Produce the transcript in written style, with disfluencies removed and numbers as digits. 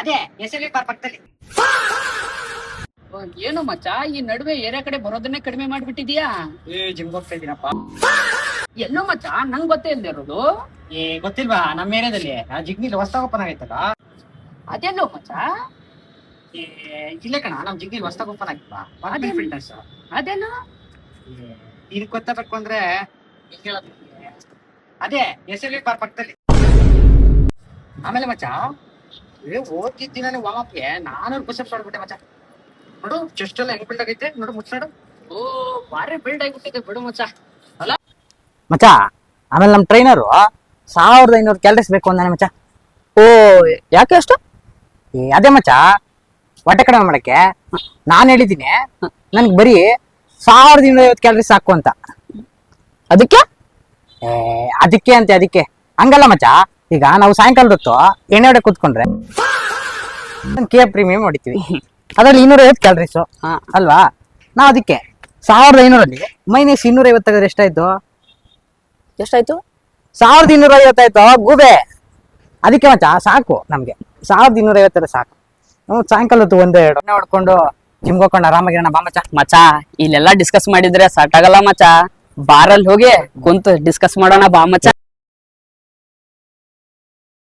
ಅದೇ ಎಸ್.ಎಲ್.ವಿ ಪಾರ್ಕ್ ಪಕ್ಕದಲ್ಲಿ. ಏನು ಮಚ್ಚ ಈ ನಡುವೆ ಏರಿಯಾ ಕಡೆ ಬರೋದನ್ನೇ ಕಡಿಮೆ ಮಾಡ್ಬಿಟ್ಟಿದ್ಯಾ? ಜಿಮ್ ಹೋಗ್ತಾ ಇದೀನಪ್ಪ. ಎಲ್ಲೋ ಮಚ್ಚ ನಂಗ್ ಗೊತ್ತೇ ಇಲ್ದೇ ಇರೋದು. ಗೊತ್ತಿಲ್ವಾ? ನಮ್ಮ ಏರಿಯಾದಲ್ಲಿ ಜಿಗ್ನಿಲಿ ಹೊಸ್ತಾಗ ಓಪನ್ ಆಗೈತಲ್ಲ. ಅದೆಲ್ಲೋ ಮಚ್ಚ? ಇಲ್ಲೇ ಕಣ, ನಮ್ ಜಿಗ್ನಿಲಿ ಹೊಸ್ತಾಗ ಓಪನ್ ಆಗಿಲ್ವಾ ಅದೇ- ಫಿಟ್ನೆಸ್. ಅದೇನೋ ಇದು ಗೊತ್ತಾಗಬೇಕು ಅಂದ್ರೆ ಹೆಂಗ್ ಹೇಳೋದು ನಿಮ್ಗೆ? ಅದೇ ಎಸ್.ಎಲ್.ವಿ ಪಾರ್ಕ್ ಪಕ್ಕದಲ್ಲಿ. ಆಮೇಲೆ ಮಚ್ಚ ಓದ್ತಿದ್ದ ದಿನಾನೇ ವಾಮಪ್ಗೆ 400 ಪುಷಪ್ಸ್ ಹೊಡ್ಬಿಟ್ಟೆ ಮಚ್ಚ. ನೋಡು ಚೆಸ್ಟ್ ಎಲ್ಲ ಹೆಂಗ್ ಬಿಲ್ಡ್ ಆಗೈತೆ ನೋಡು, ಮುಚ್ಚಾಡು. ಓ ಬಾರಿ ಬಿಲ್ಡ್ ಆಗಿಬಿಟ್ಟಿದೆ ಬಿಡು ಮಚ್ಚ. ಮಚ್ಚ ಆಮೇಲೆ ನಮ್ಮ ಟ್ರೈನರು 1500 ಕ್ಯಾಲರೀಸ್ ಬೇಕು ಅಂದಾನೆ ಮಚ್ಚ. ಓ ಯಾಕೆ ಅಷ್ಟು? ಅದೇ ಮಚ್ಚ ಹೊಟ್ಟೆ ಕಡಿಮೆ ಮಾಡಕ್ಕೆ ನಾನು ಹೇಳಿದ್ದೀನಿ ನನ್ಗೆ ಬರೀ 1250 ಕ್ಯಾಲರೀಸ್ ಸಾಕು ಅಂತ. ಅದಕ್ಕೆ ಅದಕ್ಕೆ ಹಂಗಲ್ಲ ಮಚ್ಚ. ಈಗ ನಾವು ಸಾಯಂಕಾಲದ ಹೊತ್ತು ಎಣ್ಣೆ ಹೊಡೆ ಕೂತ್ಕೊಂಡ್ರೆ ಕೆ ಪ್ರೀಮಿಯಂ ಹೊಡಿತೀವಿ, ಅದ್ರಲ್ಲಿ 250 ಕ್ಯಾಲರೀಸು ಅಲ್ವಾ? ನಾವು ಅದಕ್ಕೆ 1500 ಮೈನಸ್ 250 ತೆಗೆದ್ರೆ ಎಷ್ಟಾಯ್ತು? 1250 ಆಯ್ತು ಗೂಬೆ. ಅದಕ್ಕೆ ಮಚ್ಚ ಸಾಕು ನಮ್ಗೆ 1250 ಸಾಕು. ನಾವು ಸಾಯಂಕಾಲ ಹೊತ್ತು 1-2 ಹೊಡ್ಕೊಂಡು ಜಿಮ್ಗೆ ಹೋಗ್ಕೊಂಡು ಆರಾಮಾಗಿರೋಣ ಬಾ ಮಚ್ಚ. ಮಚ್ಚ ಇಲ್ಲೆಲ್ಲ ಡಿಸ್ಕಸ್ ಮಾಡಿದ್ರೆ ಸಾಕಾಗಲ್ಲ ಮಚ್ಚ. ಬಾರಲ್ಲಿ ಹೋಗಿ ಕುಂತು ಡಿಸ್ಕಸ್ ಮಾಡೋಣ ಬಾ ಮಚ್ಚ.